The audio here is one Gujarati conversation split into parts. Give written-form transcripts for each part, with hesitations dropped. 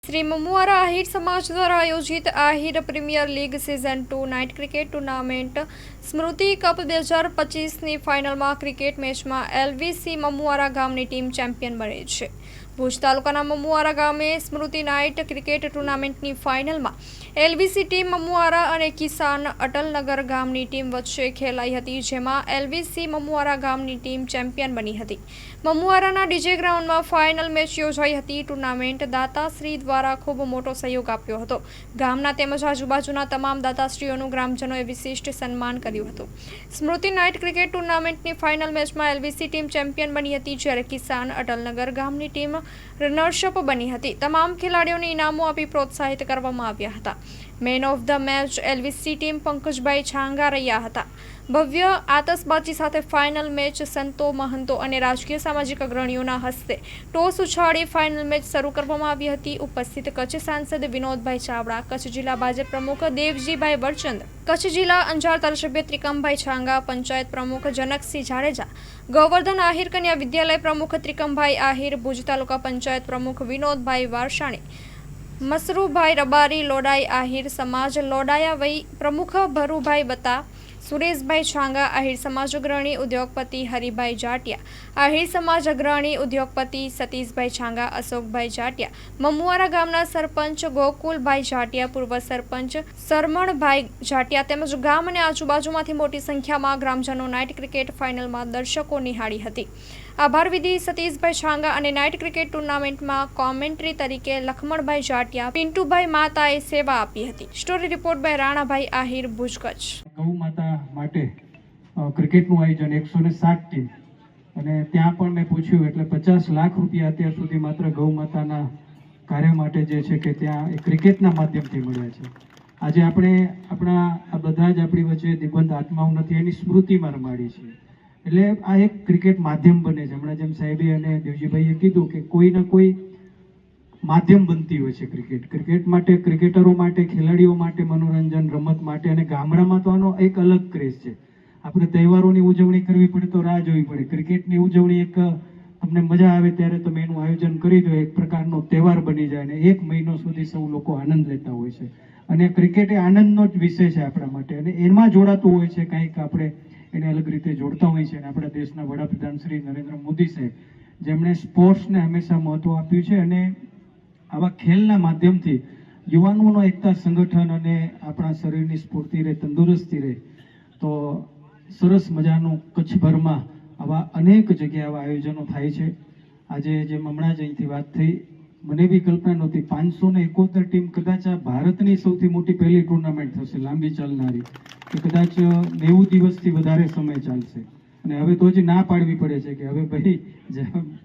श्री ममुआरा आहिर समाज द्वारा आयोजित Ahir premier league season 2 night cricket tournament स्मृति कप 2025ની ફાઇનલમાં ક્રિકેટ મેચમાં એલવીસી મમુઆરા ગામની ટીમ ચેમ્પિયન બની છે। ભુજ તાલુકાના મમુઆરા ગામે સ્મૃતિ નાઇટ ક્રિકેટ ટૂર્નામેન્ટની ફાઇનલમાં એલવીસી ટીમ મમુઆરા અને કિસાન અટલનગર ગામની ટીમ વચ્ચે ખેલાઈ હતી, જેમાં એલવીસી મમુઆરા ગામની ટીમ ચેમ્પિયન બની હતી। મમુઆરાના ડીજે ગ્રાઉન્ડમાં ફાઇનલ મેચ યોજાઈ હતી। ટૂર્નામેન્ટ દાતાશ્રી દ્વારા ખૂબ મોટો સહયોગ આપ્યો હતો। ગામના તેમજ આજુબાજુના તમામ દાતાશ્રીઓનું ગ્રામજનોએ વિશિષ્ટ સન્માન કર્યું હતું। સ્મૃતિ નાઇટ ક્રિકેટ ટૂર્નામેન્ટની ફાઇનલ મેચમાં એલવીસી ટીમ ચેમ્પિયન બની હતી, જ્યારે કિસાન અટલનગર ગામની ટીમ રનર્સઅપ બની હતી। તમામ ખેલાડીઓને ઇનામો આપી પ્રોત્સાહિત કરવામાં આવ્યા હતા। Man of the match LVC team Pankajbhai Changa રહ્યા હતા। ભવ્ય આતશબાજી સાથે ફાઇનલ મેચ સંતો, મહંતો અને રાજકીય સામાજિક અગ્રણીઓના હસ્તે ટોસ ઉછાળી ફાઇનલ મેચ શરૂ કરવામાં આવી હતી। ઉપસ્થિત કચ્છ સાંસદ વિનોદભાઈ ચાવડા, કચ્છ જિલ્લા ભાજપ પ્રમુખ દેવજીભાઈ વરચંદ, કચ્છ જિલ્લા અંજાર ધારાસભ્ય ત્રિકમભાઈ છાંગા, પંચાયત પ્રમુખ જનકસિંહ જાડેજા, ગોવર્ધન આહિર કન્યા વિદ્યાલય પ્રમુખ ત્રિકમભાઈ આહિર, ભુજ તાલુકા પંચાયત પ્રમુખ વિનોદભાઈ વારસાણી, મસરૂભાઈ રબારી, લોડાઈ આહિર સમાજ લોડાયા વઈ પ્રમુખ ભરુભાઈ બતા, સુરેશભાઈ છાંગા, આહિર સમાજ અગ્રણી ઉદ્યોગપતિ હરિભાઈ જાટિયા, આહિર સમાજ અગ્રણી ઉદ્યોગપતિ સતીશભાઈ છાંગા, અશોકભાઈ જાટિયા, મમુઆરા ગામના સરપંચ ગોકુલભાઈ જાટિયા, પૂર્વ સરપંચ સરમણભાઈ જાટિયા તેમજ ગામ અને આજુબાજુમાંથી મોટી સંખ્યામાં ગ્રામજનો નાઇટ ક્રિકેટ ફાઇનલમાં દર્શકો નિહાળી હતી। આભાર વિધિ સતીશભાઈ છાંગા અને નાઇટ ક્રિકેટ ટુર્નામેન્ટમાં કોમેન્ટ્રી તરીકે લખમણભાઈ જાટિયા, પિન્ટુભાઈ માતાએ સેવા આપી હતી। Story report by Ranabhai Ahir, Bhuj, Kutch. ગૌ માતા માટે ક્રિકેટનું આયોજન 107 ટીમ અને ત્યાં પણ મેં પૂછ્યું એટલે 50 લાખ રૂપિયા અત્યાર સુધી માત્ર ગૌ માતાના કાર્ય માટે જે છે કે ત્યાં ક્રિકેટના માધ્યમથી મળ્યા છે। આજે આપણે આપણા આ બધા જ આપણી વચ્ચે દિગ્વંત આત્માઓ નથી, એની સ્મૃતિમાં રમાડી છીએ, એટલે આ એક ક્રિકેટ માધ્યમ બને છે। હમણાં જેમ સાહેબે અને દેવજીભાઈએ કીધું કે કોઈ ના કોઈ માધ્યમ બનતી હોય છે ક્રિકેટ માટે, ક્રિકેટરો માટે, ખેલાડીઓ માટે, મનોરંજન, રમત માટે, અને ગામડામાં તો આનો એક અલગ ક્રેઝ છે। આપણે તહેવારોની ઉજવણી કરવી પડે તો રાહ જોવી પડે, ક્રિકેટની ઉજવણી એક તમને મજા આવે ત્યારે તમે એનું આયોજન કરી દો, એક પ્રકારનો તહેવાર બની જાય અને 1 મહિનો સુધી સૌ લોકો આનંદ લેતા હોય છે। અને ક્રિકેટ એ આનંદનો જ વિષય છે આપણા માટે, અને એમાં જોડાતું હોય છે કંઈક આપણે એને અલગ રીતે જોડતા હોય છે। અને આપણા દેશના વડાપ્રધાન શ્રી નરેન્દ્ર મોદી સાહેબ, જેમણે સ્પોર્ટ્સને હંમેશા મહત્વ આપ્યું છે અને આવા ખેલના માધ્યમથી યુવાનોનો એકતા સંગઠન અને આપણા શરીરની સ્ફૂર્તિ રહે, તંદુરસ્તી રહે, તો સરસ મજાનું કચ્છભરમાં આવા અનેક જગ્યાએ આવા આયોજનો થાય છે। આજે જેમ હમણાં જ અહીંથી વાત થઈ, મને બી કલ્પના નહોતી 571 ટીમ, કદાચ આ ભારતની સૌથી મોટી પહેલી ટુર્નામેન્ટ થશે લાંબી ચાલનારી, કે કદાચ 90 દિવસથી વધારે સમય ચાલશે। અને હવે તો હજી ના પાડવી પડે છે કે હવે ભાઈ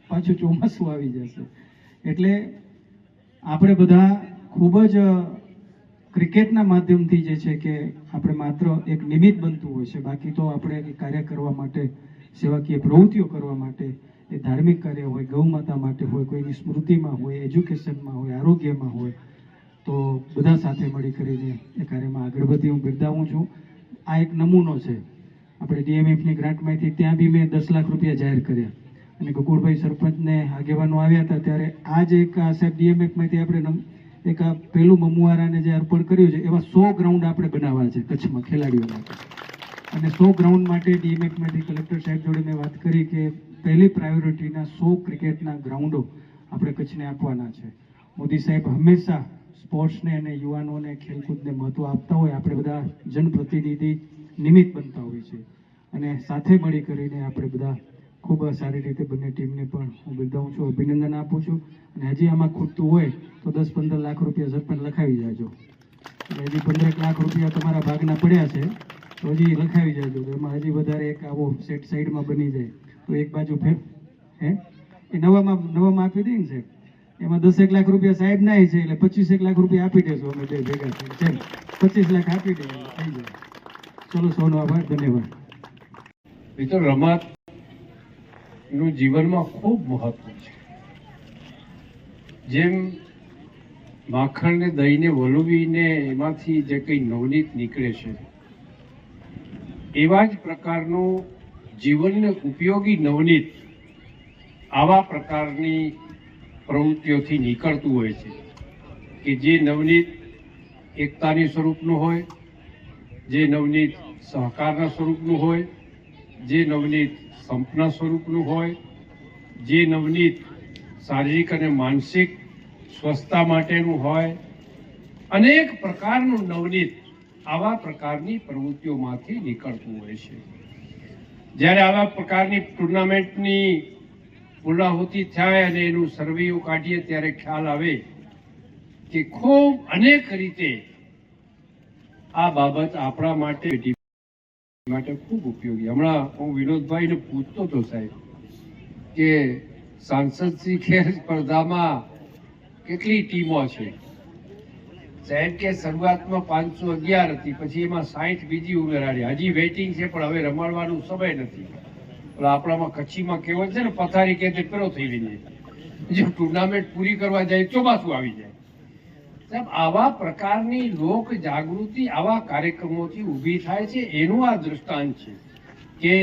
પાછું ચોમાસું આવી જશે, એટલે આપણે બધા ખૂબ જ ક્રિકેટના માધ્યમથી જે છે કે આપણે માત્ર એક નિમિત્ત બનતું હોય છે, બાકી તો આપણે કાર્ય કરવા માટે, સેવાકીય પ્રવૃત્તિઓ કરવા માટે, એ ધાર્મિક કાર્ય હોય, ગૌ માતા માટે હોય, કોઈની સ્મૃતિમાં હોય, એજ્યુકેશનમાં હોય, આરોગ્યમાં હોય, તો બધા સાથે મળી કરીને એ કાર્યમાં આગળ વધી હું બિરદાવું છું। આ એક નમૂનો છે। આપણે ડીએમએફની ગ્રાન્ટમાંથી ત્યાં બી મેં 10 લાખ રૂપિયા જાહેર કર્યા અને ગોકુળભાઈ સરપંચને આગેવાનો આવ્યા હતા ત્યારે આ જ એક સાહેબ ડીએમએફમાંથી આપણે એક આ પહેલું મમુઆરાને જે અર્પણ કર્યું છે, એવા 100 ગ્રાઉન્ડ આપણે બનાવવા છે કચ્છમાં ખેલાડીઓ માટે, અને 100 ગ્રાઉન્ડ માટે ડીએમએફમાંથી કલેક્ટર સાહેબ જોડે મેં વાત કરી કે પહેલી પ્રાયોરિટીના 100 ક્રિકેટના ગ્રાઉન્ડો આપણે કચ્છને આપવાના છે। મોદી સાહેબ હંમેશા સ્પોર્ટ્સને અને યુવાનોને, ખેલકૂદને મહત્વ આપતા હોય, આપણે બધા જનપ્રતિનિધિ નિમિત્ત બનતા હોય છે, અને સાથે મળી કરીને આપણે બધા ખૂબ સારી રીતે બંને ટીમને પણ હું બિરદાવું છું, અભિનંદન આપું છું। અને હજી આમાં ખૂટતું હોય તો 10-15 લાખ રૂપિયા સરપંચ લખાવી જાજો, હજી 15 લાખ રૂપિયા તમારા ભાગના પડ્યા છે તો હજી લખાવી જાજો, તો એમાં હજી વધારે એક આવો સેટ સાઈડમાં બની જાય તો એક બાજુ ફેર એ નવામાં આપી દઈએ ને સાહેબ, એમાં 10 લાખ રૂપિયા સાહેબ ના છે એટલે 25 લાખ રૂપિયા આપી દેશો અમે બે ભેગા થઈ, 25 લાખ આપી દઈએ થઈ જાય। ચલો, સૌનો આભાર, ધન્યવાદ। મિત્રો, રમત નું જીવનમાં ખૂબ મહત્વ છે। જેમ માખણને દહીંને વલોવીને એમાંથી જે કંઈ નવનીત નીકળે છે, એવા જ પ્રકારનું જીવનને ઉપયોગી નવનીત આવા પ્રકારની પ્રવૃત્તિઓથી નીકળતું હોય છે। કે જે નવનીત એકતાની સ્વરૂપનું હોય, જે નવનીત સહકારના સ્વરૂપનું હોય, જે નવનીત સંપના સ્વરૂપનું હોય, જે નવનીત શારીરિક અને માનસિક સ્વસ્થતા માટેનું હોય, અનેક પ્રકારનું નવનીત આવા પ્રકારની પ્રવૃત્તિઓમાંથી નીકળતું હોય છે. જ્યારે આવા પ્રકારની ટુર્નામેન્ટની પૂર્ણાહુતિ થાય અને એનું સર્વેયું કાઢીએ ત્યારે ખ્યાલ આવે કે ખૂબ અનેક રીતે આ બાબત આપણા માટે ખૂબ ઉપયોગી. હમણાં હું વિનોદભાઈને પૂછતો હતો સાહેબ કે સાંસદ શ્રી ખેલ સ્પર્ધામાં કેટલી ટીમો છે? સાહેબ કે શરૂઆતમાં 511 હતી, પછી એમાં 60 બીજી ઉમેરાડી, હજી વેઇટિંગ છે પણ હવે રમાડવાનું સમય નથી. એટલે આપણામાં કચ્છીમાં કહેવત છે ને, પથારી કે પેલો થઈ રહી છે, જો ટુર્નામેન્ટ પૂરી કરવા જાય ચોમાસું આવી જાય. સાહેબ આવા પ્રકારની લોક જાગૃતિ આવા કાર્યક્રમોથી ઊભી થાય છે. એનું આ દૃષ્ટાંત છે કે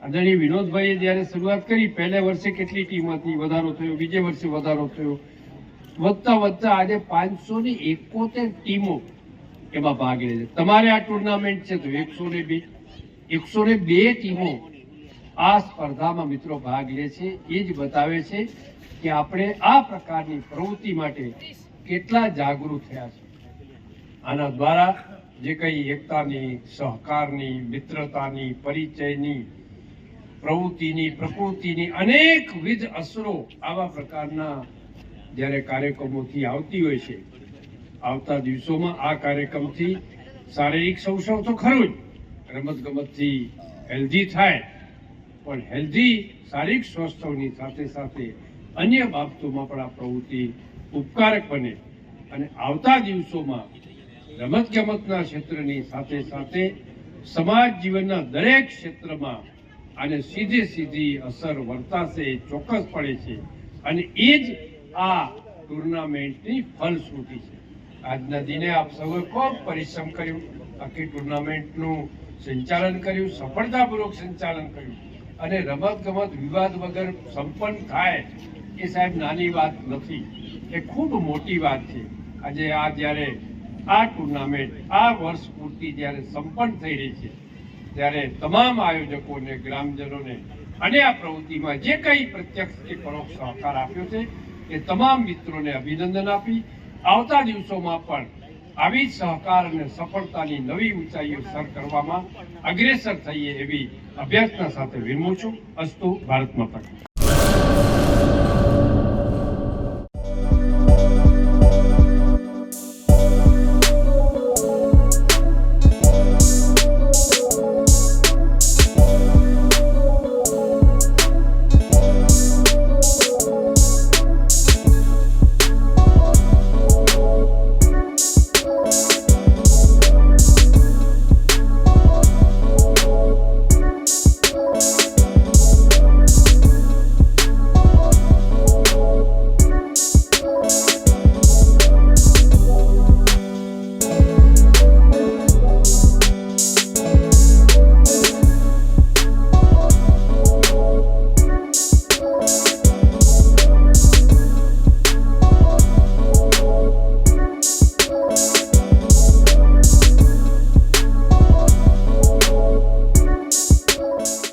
આદરણીય વિનોદભાઈએ જ્યારે શરૂઆત કરી, પહેલા વર્ષે કેટલી ટીમ હતી, વધારો થયો, બીજે વર્ષે વધારો થયો, વધતા વધતા આજે 571 ટીમો એમાં ભાગ લે છે. તમારે આ ટુર્નામેન્ટ છે તો 102 ટીમો આ સ્પર્ધામાં મિત્રો ભાગ લે છે. એ જ બતાવે છે કે આપણે આ પ્રકારની પ્રવૃત્તિ માટે કેટલા જાગૃત થયા છે. આના દ્વારા જે કંઈ એકતાની, સહકારની, મિત્રતાની, પરિચયની, પ્રવૃત્તિની, પ્રકૃતિની અનેકવિધ અસરો આવા પ્રકારના જ્યારે કાર્યક્રમોથી આવતી હોય છે, આવતા દિવસોમાં આ કાર્યક્રમથી શારીરિક શોષણ તો ખરું જ, રમતગમતથી હેલ્ધી થાય, પણ હેલ્ધી શારીરિક સ્વાસ્થ્યની સાથે સાથે અન્ય બાબતોમાં પણ આ પ્રવૃત્તિ ઉપકારક બને. અને આવતા દિવસોમાં રમતગમતના ક્ષેત્રની સાથે સાથે સમાજ જીવનના દરેક ક્ષેત્રમાં આને સીધી અસર વર્તાશે, ચોક્કસ પડે છે. અને એ જ આ ટુર્નામેન્ટની ફલશ્રુતિ છે. આજના દિને આપ સૌએ ખૂબ પરિશ્રમ કર્યું, આખી ટુર્નામેન્ટનું સંચાલન કર્યું, સફળતાપૂર્વક સંચાલન કર્યું, અને રમતગમત વિવાદ વગર સંપન્ન થાય એ સાહેબ નાની વાત નથી, એ ખૂબ મોટી વાત છે. આજે આ જ્યારે આ ટુર્નામેન્ટ આ વર્ષ પૂરતી જ્યારે સંપન્ન થઈ રહી છે, ત્યારે તમામ આયોજકોને, ગ્રામજનોને અને આ પ્રવૃત્તિમાં જે કંઈ પ્રત્યક્ષ કે પરોક્ષ સહકાર આપ્યો છે એ તમામ મિત્રોને અભિનંદન આપી આવતા દિવસોમાં પણ આવી જ સહકાર અને સફળતાની નવી ઊંચાઈઓ સર કરવામાં અગ્રેસર થઈએ એવી અભ્યર્થના સાથે વિરમું છું. અસ્તુ. ભારત માતા કી જય.